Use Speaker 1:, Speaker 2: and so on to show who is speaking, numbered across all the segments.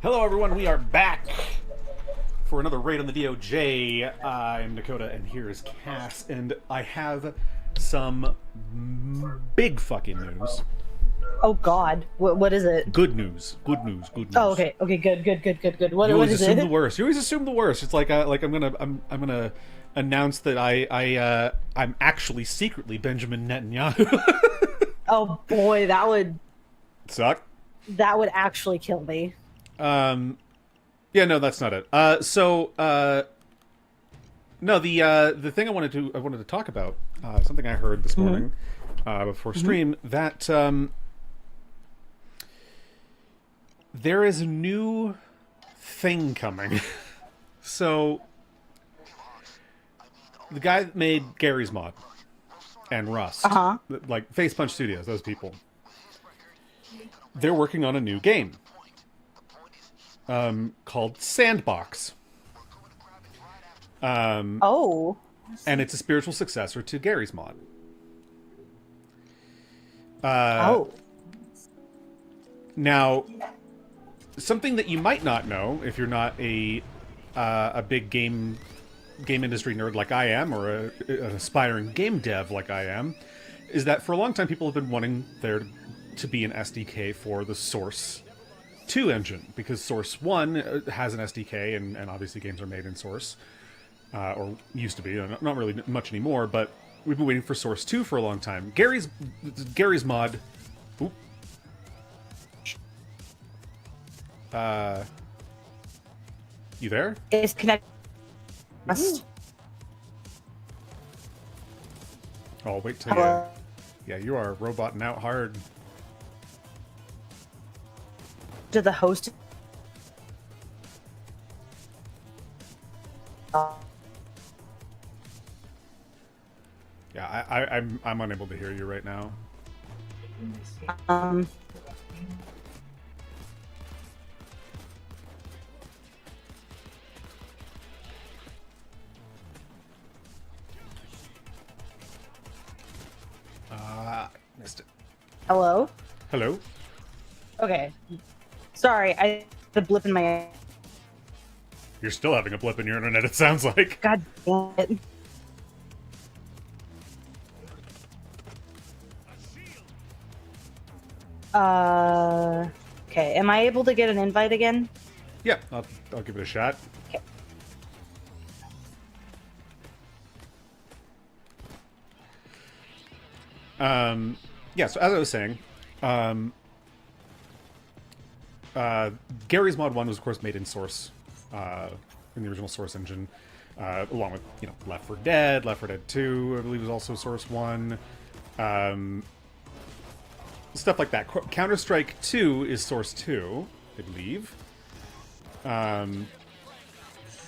Speaker 1: Hello, everyone. We are back for another raid on the DOJ. I'm Dakota, and here is Cass, and I have some big fucking news.
Speaker 2: Oh God, what is it?
Speaker 1: Good news. Good news. Good news.
Speaker 2: Oh, okay, good. What
Speaker 1: You always
Speaker 2: is
Speaker 1: assume
Speaker 2: it?
Speaker 1: the worst. You always assume the worst. It's like I'm gonna announce that I'm actually secretly Benjamin Netanyahu.
Speaker 2: Oh boy,
Speaker 1: Suck.
Speaker 2: that would actually kill me.
Speaker 1: Yeah, no, that's not it. No, the thing I wanted to talk about, something I heard this morning, before stream, that there is a new thing coming. So the guy that made Gary's Mod and Rust, like Face Punch Studios, those people, they're working on a new game. Called Sandbox.
Speaker 2: Oh.
Speaker 1: And it's a spiritual successor to Gary's Mod. Now, something that you might not know if you're not a big game industry nerd like I am, or an aspiring game dev like I am, is that for a long time people have been wanting there to be an SDK for the Source 2 engine, because Source 1 has an SDK, and obviously games are made in Source, or used to be, not really much anymore, but we've been waiting for Source 2 for a long time. Gary's Mod... Oop. You there?
Speaker 2: It's connected.
Speaker 1: Oh, wait till you... Yeah, you are roboting out hard.
Speaker 2: To the host.
Speaker 1: Yeah, I'm unable to hear you right now. Missed it.
Speaker 2: Hello.
Speaker 1: Hello?
Speaker 2: Okay. Sorry, I the blip in my.
Speaker 1: You're still having a blip in your internet, it sounds like.
Speaker 2: God damn it. Okay. Am I able to get an invite again?
Speaker 1: Yeah, I'll give it a shot.
Speaker 2: Okay.
Speaker 1: Yeah, so as I was saying, Gary's Mod 1 was, of course, made in Source, in the original Source engine, along with, Left 4 Dead, Left 4 Dead 2, I believe was also Source 1, stuff like that. Counter-Strike 2 is Source 2, I believe. But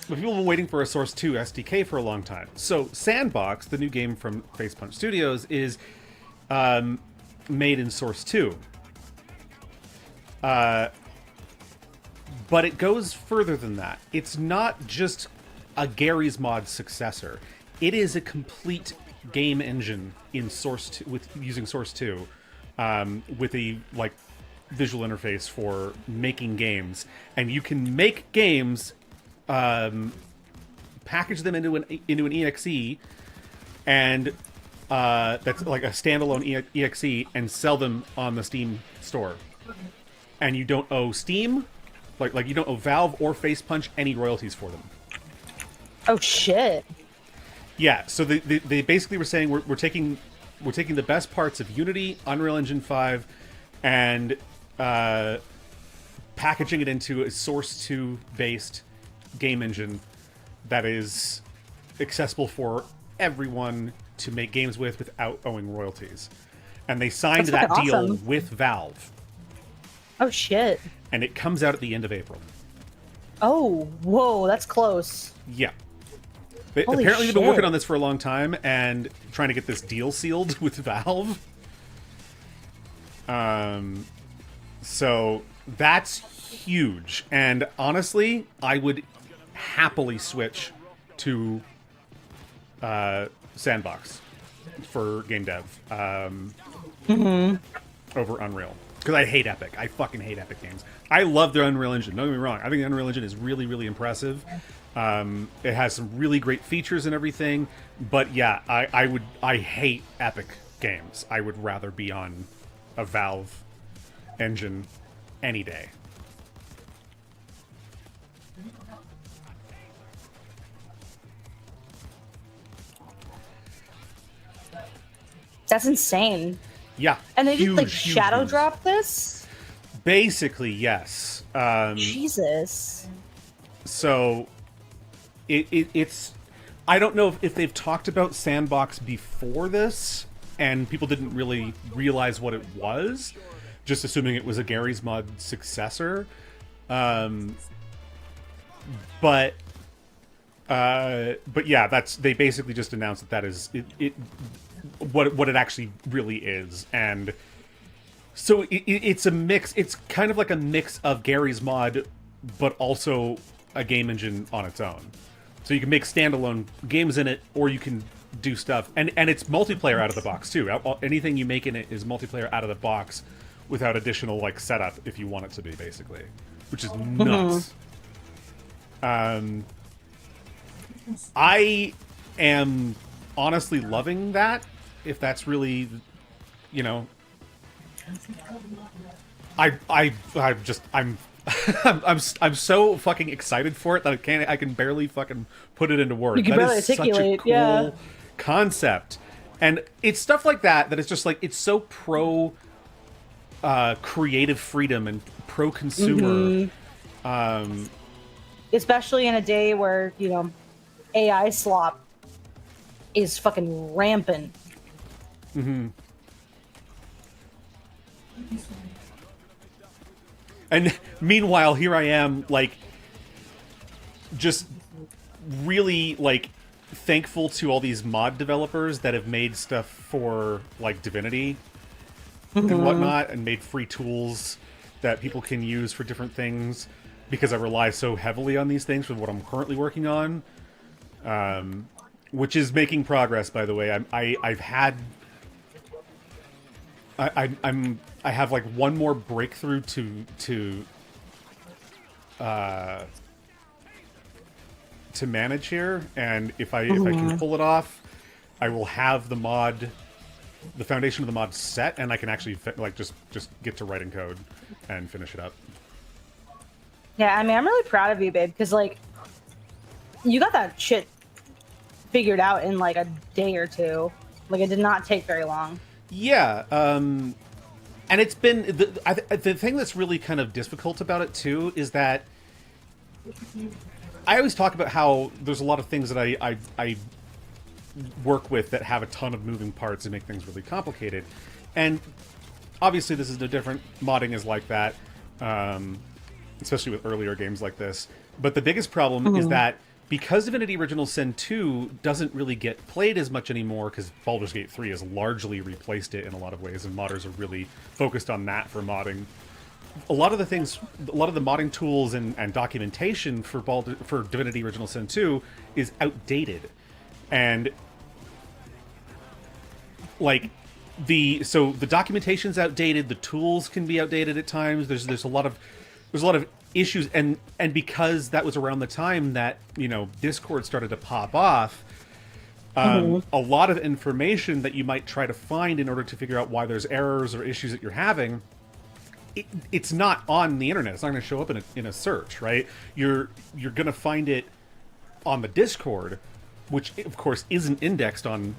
Speaker 1: people have been waiting for a Source 2 SDK for a long time. So Sandbox, the new game from Face Punch Studios, is made in Source 2. But it goes further than that. It's not just a Gary's Mod successor. It is a complete game engine in Source 2, using Source 2, with a visual interface for making games, and you can make games, package them into an exe, and that's like a standalone exe, and sell them on the Steam store. And you don't owe Steam, like you don't owe Valve or Face Punch any royalties for them.
Speaker 2: Oh shit.
Speaker 1: Yeah, so they basically were saying we're taking the best parts of Unity, Unreal Engine 5, and packaging it into a Source 2 based game engine that is accessible for everyone to make games without owing royalties. And they signed that deal
Speaker 2: awesome.
Speaker 1: with Valve.
Speaker 2: Oh shit.
Speaker 1: And it comes out at the end of April.
Speaker 2: Oh, whoa, that's close.
Speaker 1: Yeah.
Speaker 2: Holy
Speaker 1: Apparently they've been
Speaker 2: shit.
Speaker 1: working on this for a long time and trying to get this deal sealed with Valve. So that's huge. And honestly, I would happily switch to Sandbox for game dev over Unreal. because I hate Epic. I fucking hate Epic Games. I love their Unreal Engine. Don't get me wrong. I think the Unreal Engine is really, really impressive. It has some really great features and everything. But yeah, I hate Epic Games. I would rather be on a Valve engine any day.
Speaker 2: That's insane.
Speaker 1: Yeah.
Speaker 2: And they just like
Speaker 1: huge
Speaker 2: shadow
Speaker 1: news.
Speaker 2: drop this?
Speaker 1: Basically, yes.
Speaker 2: Jesus.
Speaker 1: So it's I don't know if they've talked about Sandbox before this and people didn't really realize what it was, just assuming it was a Gary's Mod successor. But yeah, they basically just announced that is what it actually really is. And so it's a mix. It's kind of like a mix of Gary's Mod, but also a game engine on its own. So you can make standalone games in it, or you can do stuff. And it's multiplayer out of the box, too. Anything you make in it is multiplayer out of the box without additional, like, setup if you want it to be, basically. Which is nuts. I am honestly loving that, if that's really, you know... I'm I'm so fucking excited for it that I can barely fucking put it into words.
Speaker 2: You can
Speaker 1: That
Speaker 2: barely
Speaker 1: is such a
Speaker 2: articulate,
Speaker 1: cool
Speaker 2: yeah.
Speaker 1: concept, and it's stuff like that that it's just like it's so pro creative freedom and pro consumer.
Speaker 2: Especially in a day where, you know, AI slop is fucking rampant.
Speaker 1: And meanwhile, here I am, like, just really, like, thankful to all these mod developers that have made stuff for, like, Divinity and whatnot, and made free tools that people can use for different things, because I rely so heavily on these things for what I'm currently working on, which is making progress, by the way. I have like one more breakthrough to manage here, and if I can pull it off, I will have the foundation of the mod set, and I can actually like just get to writing code and finish it up.
Speaker 2: Yeah, I mean, I'm really proud of you, babe, because like you got that shit figured out in like a day or two. Like, it did not take very long.
Speaker 1: Yeah, and it's been the thing that's really kind of difficult about it too is that I always talk about how there's a lot of things that I work with that have a ton of moving parts and make things really complicated, and obviously this is no different. Modding is like that, especially with earlier games like this. But the biggest problem is that because Divinity Original Sin 2 doesn't really get played as much anymore, because Baldur's Gate 3 has largely replaced it in a lot of ways, and modders are really focused on that for modding. A lot of the modding tools and documentation for Divinity Original Sin 2 is outdated. And like the documentation's outdated, the tools can be outdated at times. There's a lot of issues, and because that was around the time that, you know, Discord started to pop off, a lot of information that you might try to find in order to figure out why there's errors or issues that you're having, it's not on the internet. It's not going to show up in a search, right? You're going to find it on the Discord, which of course isn't indexed on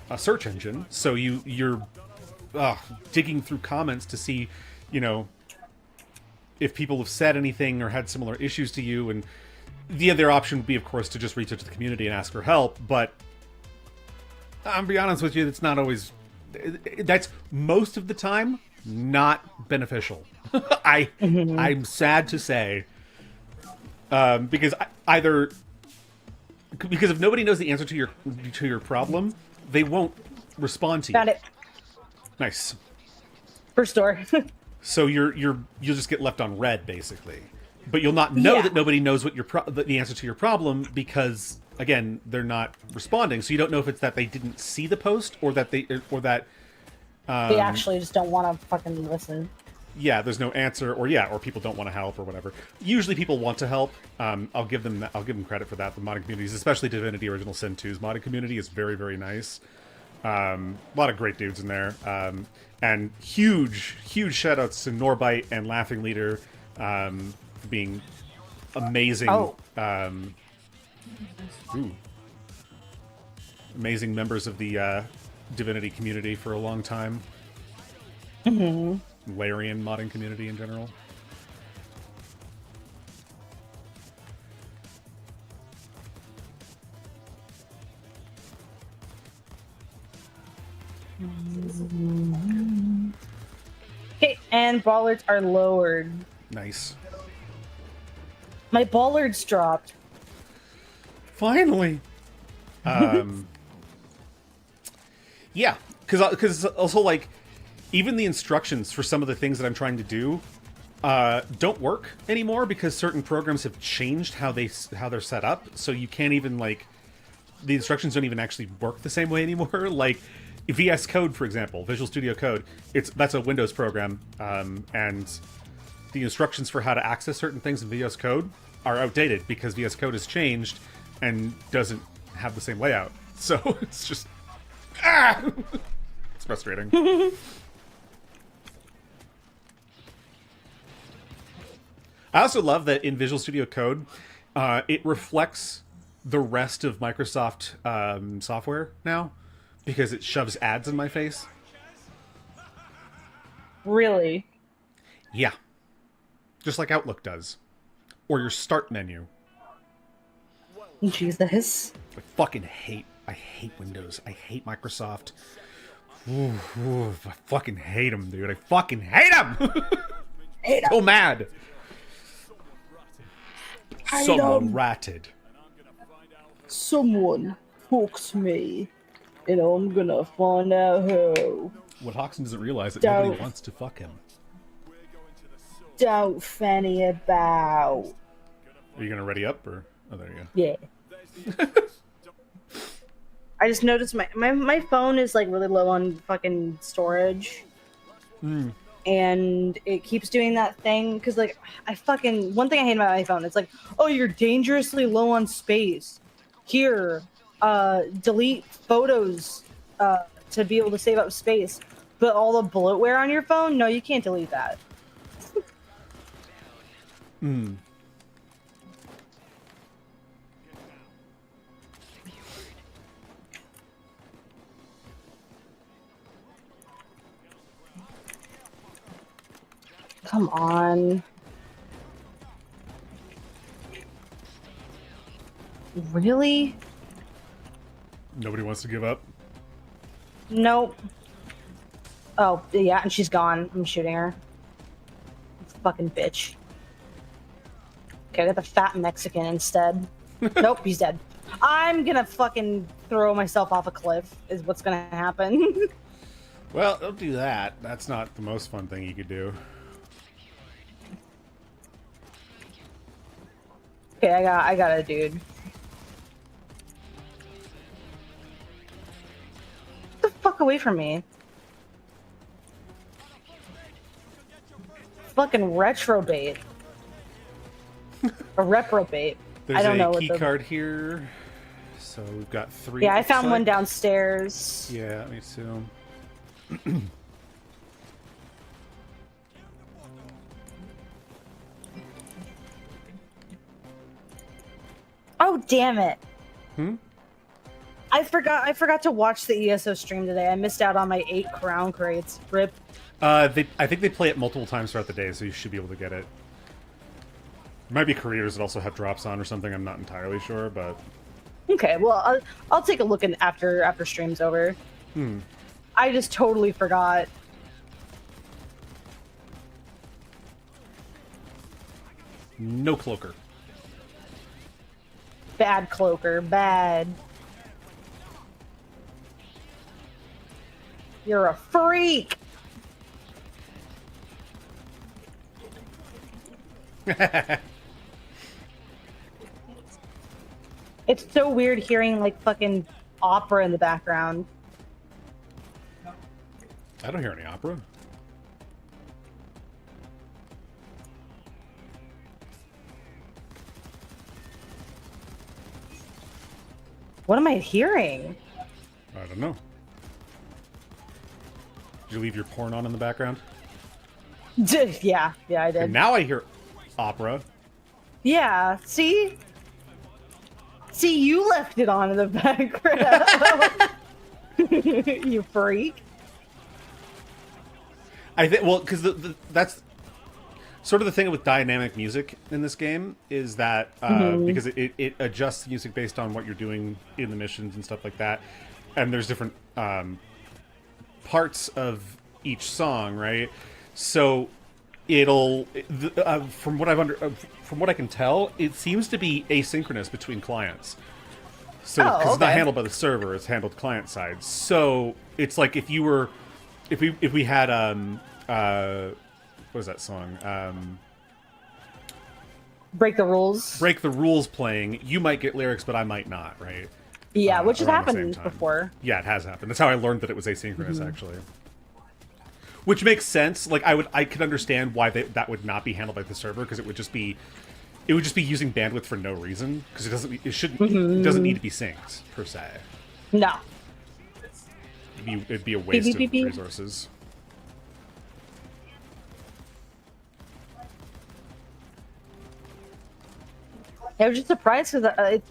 Speaker 1: a search engine. So you're digging through comments to see, you know, if people have said anything or had similar issues to you. And the other option would be, of course, to just reach out to the community and ask for help. But I'll be honest with you, that's not always... That's most of the time not beneficial. I'm sad to say. Because if nobody knows the answer to your problem, they won't respond to you.
Speaker 2: Found it.
Speaker 1: Nice.
Speaker 2: First door.
Speaker 1: So you'll just get left on red, basically, but you'll not know that nobody knows what the answer to your problem, because again, they're not responding. So you don't know if it's that they didn't see the post, or that they actually
Speaker 2: just don't want to fucking listen.
Speaker 1: yeah, there's no answer, or people don't want to help or whatever. Usually, people want to help. I'll give them credit for that. The modding communities, especially Divinity Original Sin 2's modding community, is very, very nice. A lot of great dudes in there, and huge shout outs to Norbite and Laughing Leader, for being amazing.
Speaker 2: Oh.
Speaker 1: Amazing members of the Divinity community for a long time. Larian modding community in general.
Speaker 2: Okay, and bollards are lowered.
Speaker 1: Nice.
Speaker 2: My bollards dropped.
Speaker 1: Finally. Yeah, because also, like, even the instructions for some of the things that I'm trying to do don't work anymore because certain programs have changed how they're set up. So you can't even, like, the instructions don't even actually work the same way anymore. Like VS Code, for example, Visual Studio Code, that's a Windows program, and the instructions for how to access certain things in VS Code are outdated because VS Code has changed and doesn't have the same layout. So it's just it's frustrating. I also love that in Visual Studio Code, it reflects the rest of Microsoft software now because it shoves ads in my face.
Speaker 2: Really?
Speaker 1: Yeah. Just like Outlook does. Or your start menu.
Speaker 2: Jesus.
Speaker 1: I hate Windows. I hate Microsoft. I fucking hate them, dude. I fucking hate them! So mad. Someone ratted.
Speaker 2: Someone hooked me, and I'm gonna find out who.
Speaker 1: What Hoxton doesn't realize that nobody wants to fuck him.
Speaker 2: Don't fanny about.
Speaker 1: Are you gonna ready up, or... Oh, there you go.
Speaker 2: Yeah. I just noticed my phone is, like, really low on fucking storage. And it keeps doing that thing, because, like, one thing I hate about my phone, it's like, oh, you're dangerously low on space. Here, delete photos to be able to save up space. But all the bloatware on your phone, no, you can't delete that. Come on. Really?
Speaker 1: Nobody wants to give up?
Speaker 2: Nope. Oh, yeah, and she's gone. I'm shooting her. Fucking bitch. Okay, I got the fat Mexican instead. Nope, he's dead. I'm gonna fucking throw myself off a cliff, is what's gonna happen.
Speaker 1: Well, don't do that. That's not the most fun thing you could do.
Speaker 2: Okay, I got a dude. Get the fuck away from me. Fucking retrobait. Or reprobate.
Speaker 1: There's
Speaker 2: I don't know
Speaker 1: a
Speaker 2: what
Speaker 1: key card here. So we've got 3.
Speaker 2: Yeah, I found one downstairs.
Speaker 1: Yeah, me too.
Speaker 2: Oh, damn it. I forgot to watch the ESO stream today. I missed out on my 8 crown crates. Rip.
Speaker 1: I think they play it multiple times throughout the day, so you should be able to get it. There might be careers that also have drops on or something. I'm not entirely sure, but...
Speaker 2: Okay, well, I'll take a look after stream's over. I just totally forgot.
Speaker 1: No cloaker.
Speaker 2: Bad cloaker, bad. You're a freak! It's so weird hearing, like, fucking opera in the background.
Speaker 1: I don't hear any opera.
Speaker 2: What am I hearing?
Speaker 1: I don't know. Did you leave your porn on in the background?
Speaker 2: Yeah, I did.
Speaker 1: And now I hear opera.
Speaker 2: Yeah, see? See, you left it on in the background. You freak.
Speaker 1: I think, well, because that's sort of the thing with dynamic music in this game is that because it adjusts music based on what you're doing in the missions and stuff like that, and there's different parts of each song, right? So it'll from what I can tell, it seems to be asynchronous between clients. So because it's not handled by the server, it's handled client side. So it's like if we had what was that song?
Speaker 2: Break the Rules.
Speaker 1: Break the Rules playing. You might get lyrics, but I might not, right?
Speaker 2: Yeah, which has
Speaker 1: around the
Speaker 2: happened
Speaker 1: same time.
Speaker 2: before.
Speaker 1: Yeah, it has happened. That's how I learned that it was asynchronous, actually. Which makes sense. Like I could understand why that would not be handled by the server, because it would just be using bandwidth for no reason, because it doesn't need to be synced per se.
Speaker 2: No.
Speaker 1: It'd be a waste of resources.
Speaker 2: I was just surprised because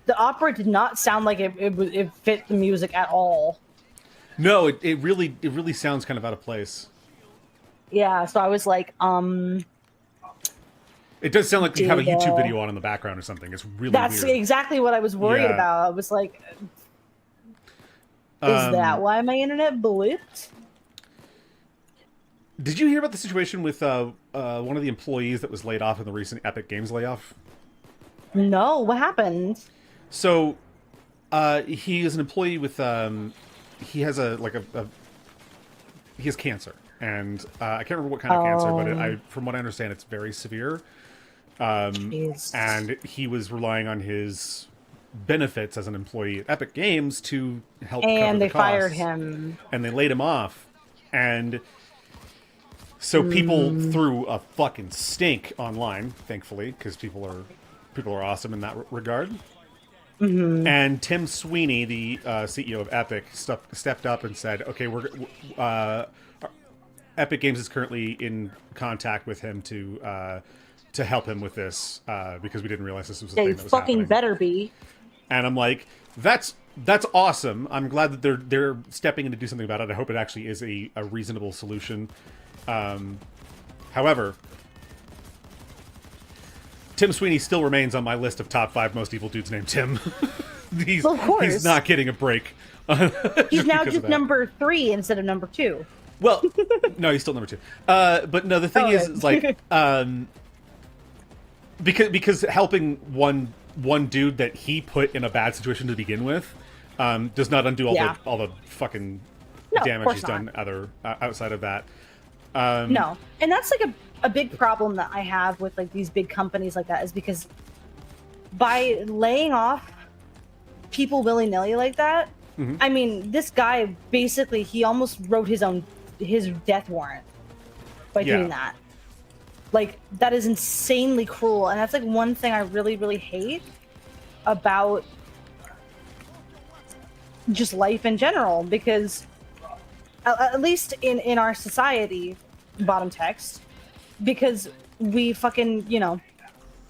Speaker 2: the opera did not sound like it fit the music at all.
Speaker 1: No, it really sounds kind of out of place.
Speaker 2: Yeah, so I was like,
Speaker 1: It does sound like you have a YouTube video on in the background or something. It's really
Speaker 2: that's
Speaker 1: weird.
Speaker 2: exactly what I was worried about. I was like, is that why my internet blipped?
Speaker 1: Did you hear about the situation with one of the employees that was laid off in the recent Epic Games layoff?
Speaker 2: No, what happened?
Speaker 1: So, he is an employee with he has he has cancer, and I can't remember what kind of cancer, but from what I understand, it's very severe. And he was relying on his benefits as an employee at Epic Games to help cover the costs.
Speaker 2: And they fired him.
Speaker 1: And they laid him off. And so people threw a fucking stink online, thankfully, because people are awesome in that regard. And Tim Sweeney, the CEO of Epic, stepped up and said, "Okay, Epic Games is currently in contact with him to help him with this because we didn't realize this was a thing that was happening."
Speaker 2: Better be.
Speaker 1: And I'm like, that's awesome. I'm glad that they're stepping in to do something about it. I hope it actually is a reasonable solution. However, Tim Sweeney still remains on my list of top 5 most evil dudes named Tim. He's not getting a break.
Speaker 2: He's now just number 3 instead of number 2.
Speaker 1: Well, no, he's still number 2. But no, the thing is like, because helping one dude that he put in a bad situation to begin with does not undo all the fucking damage he's done outside of that.
Speaker 2: No, and that's like a big problem that I have with like these big companies like that, is because by laying off people willy-nilly like that, I mean, this guy basically, he almost wrote his death warrant by doing that. Like, that is insanely cruel, and that's like one thing I really, really hate about just life in general, because at least in our society, bottom text, because we fucking,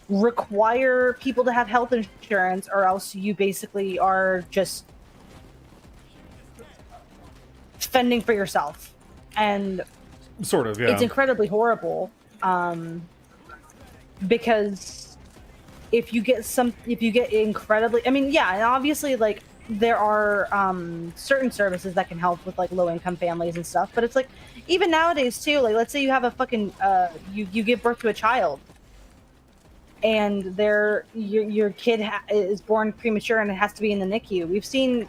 Speaker 2: require people to have health insurance, or else you basically are just fending for yourself. And
Speaker 1: sort of, yeah.
Speaker 2: It's incredibly horrible. Because if you get incredibly, I mean, yeah, and obviously, like, there are certain services that can help with like low-income families and stuff, but it's like, even nowadays too, like, let's say you have a fucking you give birth to a child, and your kid is born premature and it has to be in the NICU. We've seen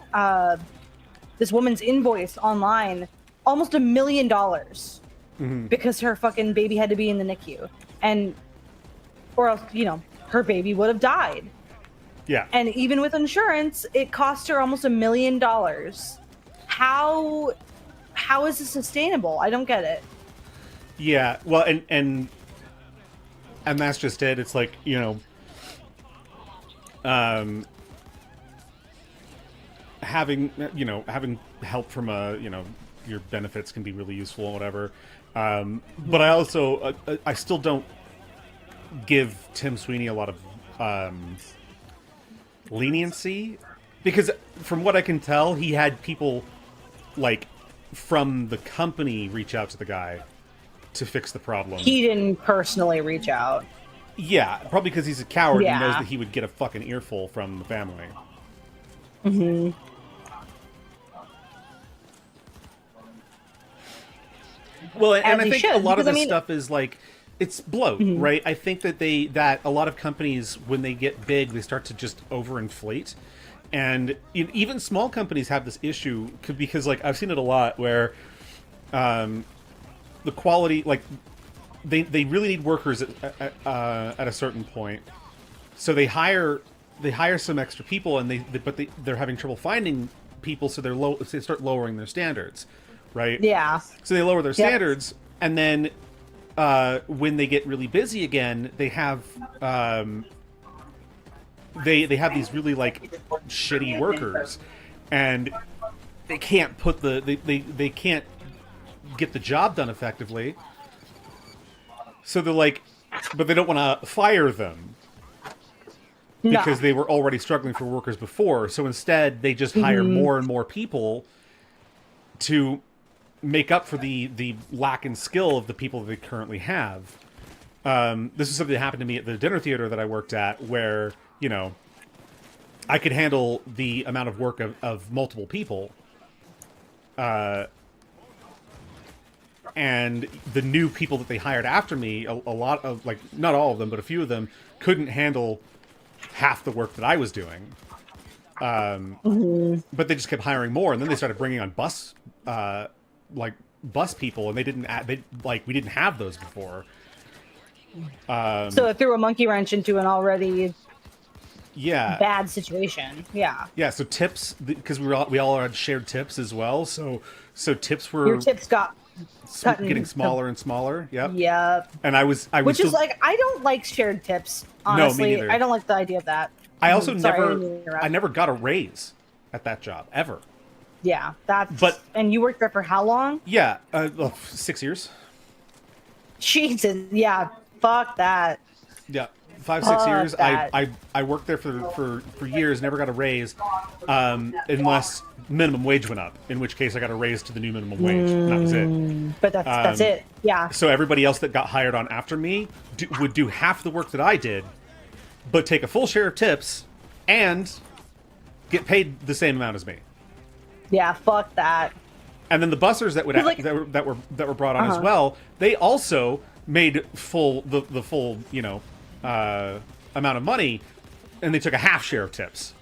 Speaker 2: this woman's invoice online, almost $1 million, because her fucking baby had to be in the NICU, or else, her baby would have died.
Speaker 1: Yeah.
Speaker 2: And even with insurance, it cost her almost $1 million. How is this sustainable? I don't get it.
Speaker 1: Yeah, well, and that's just it. It's like, having having help from your benefits can be really useful and whatever. But I also I still don't give Tim Sweeney a lot of leniency, because from what I can tell, he had people like from the company reach out to the guy to fix the problem.
Speaker 2: He didn't personally reach out.
Speaker 1: Yeah, probably because he's a coward and
Speaker 2: Yeah.
Speaker 1: knows that he would get a fucking earful from the family.
Speaker 2: Mm-hmm.
Speaker 1: Well, and
Speaker 2: As
Speaker 1: I
Speaker 2: he
Speaker 1: think
Speaker 2: should,
Speaker 1: a lot of
Speaker 2: because, I
Speaker 1: this
Speaker 2: mean-
Speaker 1: stuff is like, it's bloat, right? I think that a lot of companies, when they get big, they start to just overinflate. And even small companies have this issue because, like, I've seen it a lot where the quality, like, they really need workers at a certain point, so they hire some extra people, and they're having trouble finding people, so so they start lowering their standards, right?
Speaker 2: Yeah.
Speaker 1: So they lower their standards, and then when they get really busy again, they have they have these really like shitty workers, and they can't they can't get the job done effectively. So they're like, but they don't want to fire them because they were already struggling for workers before. So instead, they just hire more and more people to make up for the lack in skill of the people that they currently have. This is something that happened to me at the dinner theater that I worked at, where, I could handle the amount of work of multiple people. And the new people that they hired after me, a lot of, like, not all of them, but a few of them, couldn't handle half the work that I was doing. But they just kept hiring more, and then they started bringing on bus people, and we didn't have those before.
Speaker 2: So it threw a monkey wrench into an already bad situation. Yeah.
Speaker 1: So tips, because we all had shared tips as well. So tips were,
Speaker 2: Your tips got
Speaker 1: getting smaller and smaller. Yep.
Speaker 2: Yep.
Speaker 1: And I was
Speaker 2: Which
Speaker 1: still,
Speaker 2: is like, I don't like shared tips.
Speaker 1: No, me
Speaker 2: Honestly,
Speaker 1: neither.
Speaker 2: I don't like the idea of that.
Speaker 1: I also
Speaker 2: Sorry, I didn't mean to interrupt.
Speaker 1: I never got a raise at that job ever.
Speaker 2: Yeah, that's.
Speaker 1: But-
Speaker 2: and you worked there for how long?
Speaker 1: Yeah, 6 years.
Speaker 2: Jesus, yeah, fuck that.
Speaker 1: Yeah, 5-6 years.
Speaker 2: that.
Speaker 1: I worked there for years, never got a raise, unless minimum wage went up, in which case I got a raise to the new minimum wage. And that was it.
Speaker 2: But that's it. Yeah.
Speaker 1: So everybody else that got hired on after me would do half the work that I did, but take a full share of tips and get paid the same amount as me.
Speaker 2: Yeah, fuck that.
Speaker 1: And then the bussers that were brought on as well, they also made the full amount of money, and they took a half share of tips.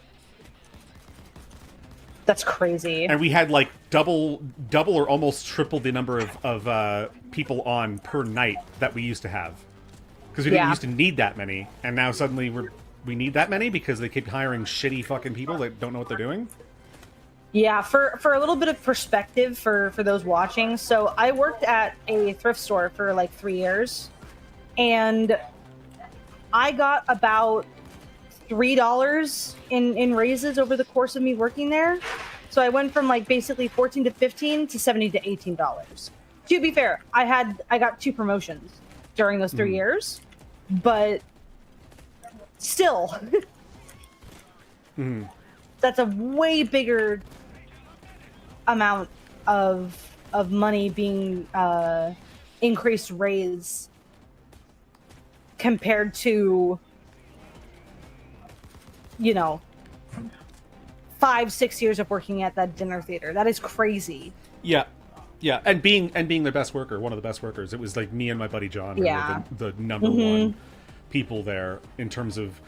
Speaker 2: That's crazy.
Speaker 1: And we had like double or almost triple the number of people on per night that we used to have, because we didn't used to need that many, and now suddenly we need that many because they keep hiring shitty fucking people that don't know what they're doing.
Speaker 2: Yeah, for a little bit of perspective for those watching, so I worked at a thrift store for like 3 years, and I got about $3 in raises over the course of me working there. So I went from like basically 14 to 15 to 70 to $18. To be fair, I got 2 promotions during those 3 years, but still, that's a way bigger amount of money being increased raise compared to 5-6 years of working at that dinner theater. That is crazy.
Speaker 1: Yeah, and being their best worker, one of the best workers. It was like me and my buddy John were the number one people there in terms of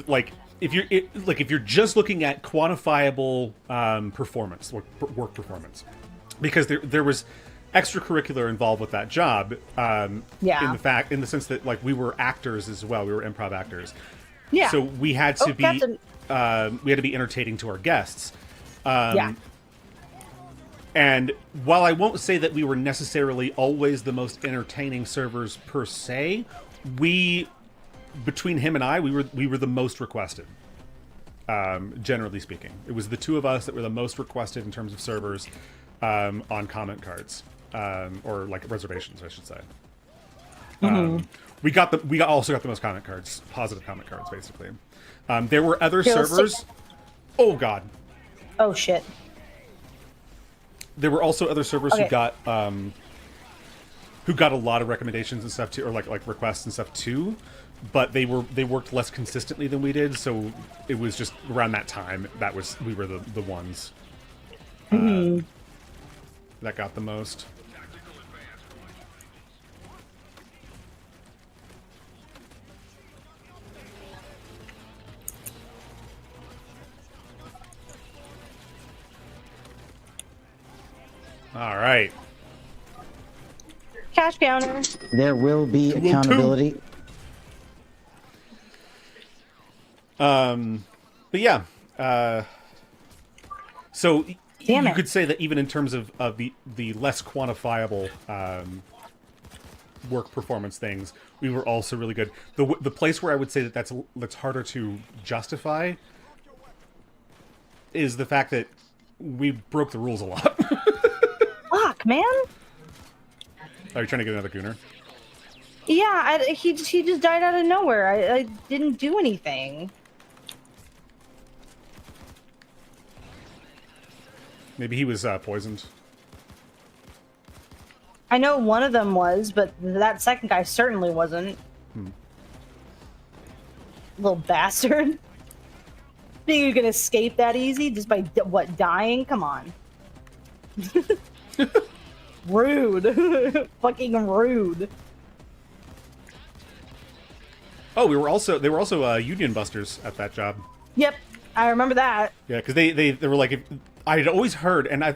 Speaker 1: like, if you're just looking at quantifiable performance, work performance, because there was extracurricular involved with that job. In the sense that, like, we were actors as well. We were improv actors.
Speaker 2: Yeah.
Speaker 1: So we had to be entertaining to our guests. And while I won't say that we were necessarily always the most entertaining servers per se, between him and I, we were the most requested. generally speaking. It was the two of us that were the most requested in terms of servers on comment cards, or like reservations, I should say. We also got the most comment cards, positive comment cards, basically. There were other servers. Oh god.
Speaker 2: Oh shit.
Speaker 1: There were also other servers
Speaker 2: Okay.
Speaker 1: who got a lot of recommendations and stuff too, or like requests and stuff too. But they worked less consistently than we did, so it was just around that time we were the ones that got the most. All right.
Speaker 2: Cash counter.
Speaker 3: There will be accountability.
Speaker 1: But yeah, so
Speaker 2: Damn
Speaker 1: you
Speaker 2: it.
Speaker 1: could say that even in terms of the less quantifiable work performance things, we were also really good. The place where I would say that that's harder to justify is the fact that we broke the rules a lot.
Speaker 2: Fuck, man.
Speaker 1: Are you trying to get another gooner?
Speaker 2: Yeah, he just died out of nowhere. I didn't do anything.
Speaker 1: Maybe he was poisoned.
Speaker 2: I know one of them was, but that second guy certainly wasn't. Little bastard. Think you can escape that easy just by what, dying? Come on. Rude. Fucking rude.
Speaker 1: Oh, they were also union busters at that job.
Speaker 2: Yep, I remember that.
Speaker 1: Yeah, because they were like, I had always heard, and I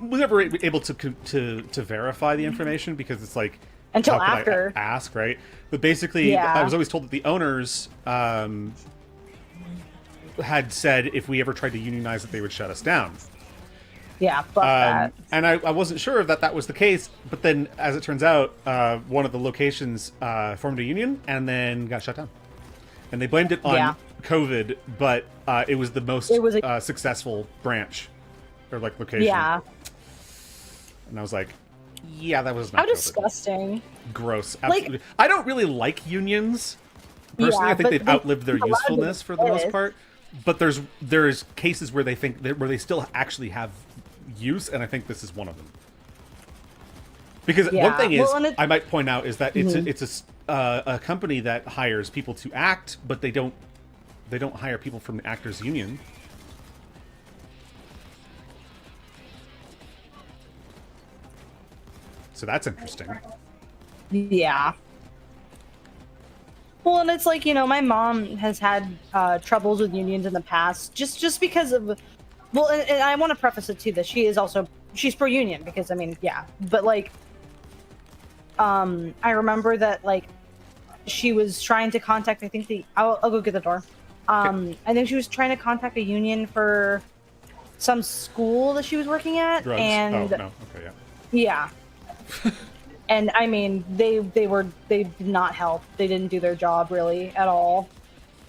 Speaker 1: was never able to verify the information because it's like
Speaker 2: Until
Speaker 1: how could
Speaker 2: after.
Speaker 1: I ask, right? But basically,
Speaker 2: Yeah.
Speaker 1: I was always told that the owners had said if we ever tried to unionize that they would shut us down.
Speaker 2: Yeah, fuck that.
Speaker 1: And I wasn't sure if that was the case, but then, as it turns out, one of the locations formed a union and then got shut down. And they blamed it on COVID, but it was the most successful branch or like location.
Speaker 2: Yeah.
Speaker 1: And I was like, yeah, that was not
Speaker 2: How
Speaker 1: COVID.
Speaker 2: Disgusting.
Speaker 1: Gross. Absolutely. I don't really like unions. Personally,
Speaker 2: Yeah,
Speaker 1: I think
Speaker 2: but
Speaker 1: they've outlived their
Speaker 2: a lot of
Speaker 1: usefulness for the
Speaker 2: them
Speaker 1: most
Speaker 2: is.
Speaker 1: part. But there's cases where where they still actually have use, and I think this is one of them. Because one
Speaker 2: Yeah.
Speaker 1: thing is,
Speaker 2: Well, and it-
Speaker 1: I might point out, is that it's a company that hires people to act, but they don't hire people from the actors union. So that's interesting.
Speaker 2: Yeah. Well, and it's like, you know, my mom has had troubles with unions in the past, just because of, well, and I want to preface it too that she's pro union because I mean, yeah, but like, I remember that like she was trying to contact, I think I'll go get the door. I think she was trying to contact a union for some school that she was working at,
Speaker 1: Drugs.
Speaker 2: and
Speaker 1: Oh no. Okay. Yeah.
Speaker 2: yeah. And I mean, they did not help. They didn't do their job really at all,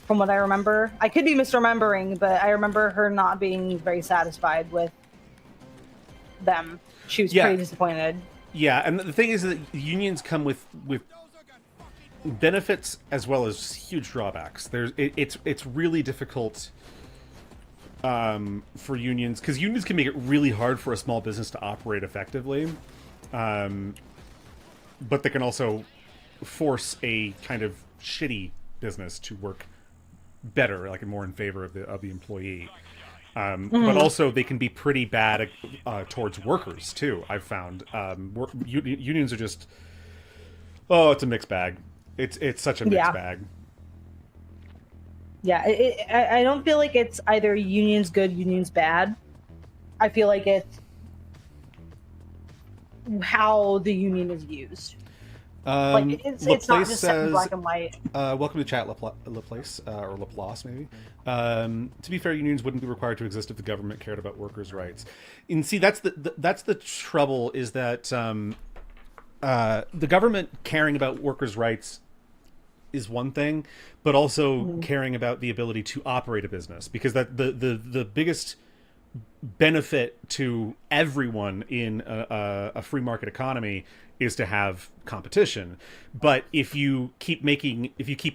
Speaker 2: from what I remember. I could be misremembering, but I remember her not being very satisfied with them. She was pretty disappointed.
Speaker 1: Yeah, and the thing is that unions come with benefits as well as huge drawbacks. It's really difficult for unions, because unions can make it really hard for a small business to operate effectively. But they can also force a kind of shitty business to work better, like more in favor of the employee. But also they can be pretty bad towards workers too. I've found unions are just it's a mixed bag. It's such a mixed bag.
Speaker 2: Yeah, I don't feel like it's either unions good, unions bad. I feel like it's how the union is used. Like it's not just set in black and white.
Speaker 1: Welcome to chat, Laplace, or Laplace, maybe. To be fair, unions wouldn't be required to exist if the government cared about workers' rights. And see, that's the trouble, is that the government caring about workers' rights is one thing, but also caring about the ability to operate a business, because that the biggest benefit to everyone in a free market economy is to have competition. But if you keep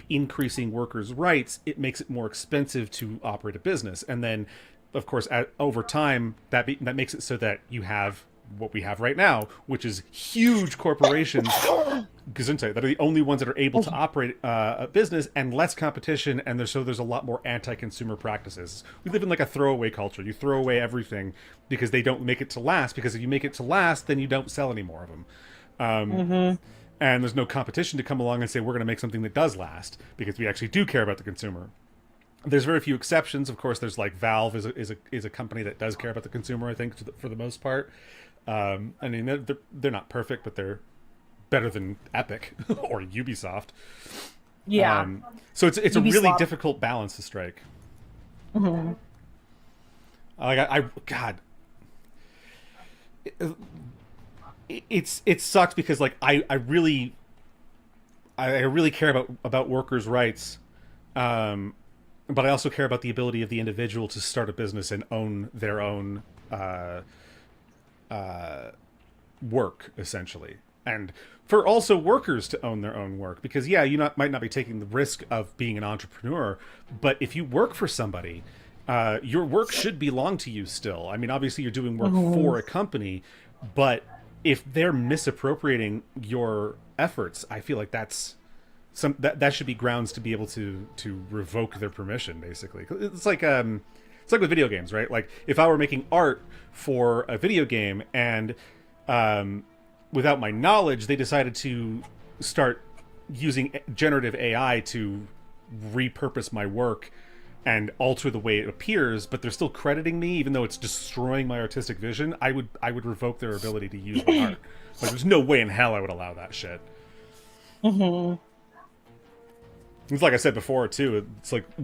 Speaker 1: increasing workers' rights, it makes it more expensive to operate a business. And then, of course, over time, that makes it so that you have what we have right now, which is huge corporations, Gesundheit, that are the only ones that are able to operate a business, and less competition, and there's a lot more anti-consumer practices. We live in like a throwaway culture. You throw away everything because they don't make it to last, because if you make it to last, then you don't sell any more of them. And there's no competition to come along and say, we're going to make something that does last, because we actually do care about the consumer. There's very few exceptions. Of course, there's like Valve is a company that does care about the consumer, I think, for the most part. I mean, they're not perfect, but they're better than Epic or Ubisoft.
Speaker 2: Yeah.
Speaker 1: So it's a really difficult balance to strike.
Speaker 2: Mm-hmm.
Speaker 1: God, it sucks because like I really care about workers' rights, but I also care about the ability of the individual to start a business and own their own work, essentially, and for also workers to own their own work, because might not be taking the risk of being an entrepreneur, but if you work for somebody, your work should belong to you still. I mean, obviously you're doing work for a company, but if they're misappropriating your efforts, I feel like that should be grounds to be able to revoke their permission, basically. It's like with video games, right? Like if I were making art for a video game and without my knowledge, they decided to start using generative AI to repurpose my work and alter the way it appears, but they're still crediting me, even though it's destroying my artistic vision, I would revoke their ability to use my art. Like, there's no way in hell I would allow that shit.
Speaker 2: Mm-hmm.
Speaker 1: It's like I said before too.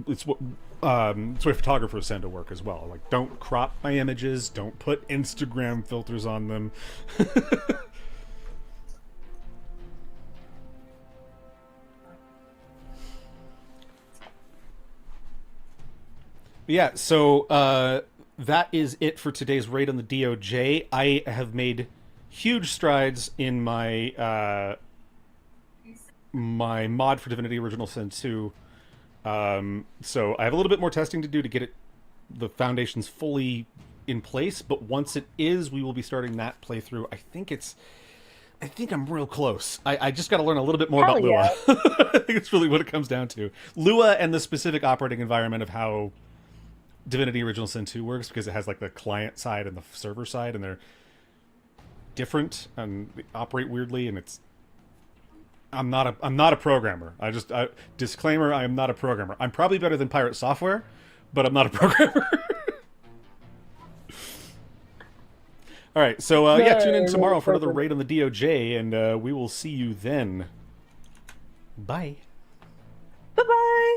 Speaker 1: It's what photographers send to work as well. Like, don't crop my images. Don't put Instagram filters on them. Yeah, so that is it for today's raid on the DOJ. I have made huge strides in my my mod for Divinity Original Sin 2. So I have a little bit more testing to do to get the foundations fully in place, but once it is, we will be starting that playthrough. I think I'm real close. I just got to learn a little bit more about Lua. I think it's really what it comes down to. Lua and the specific operating environment of how Divinity Original Sin 2 works, because it has like the client side and the server side, and they're different and they operate weirdly, and I'm not a programmer. Disclaimer, I am not a programmer. I'm probably better than Pirate Software, but I'm not a programmer. All right, so tune in tomorrow for another raid on the DOJ, and we will see you then. Bye.
Speaker 2: Bye-bye.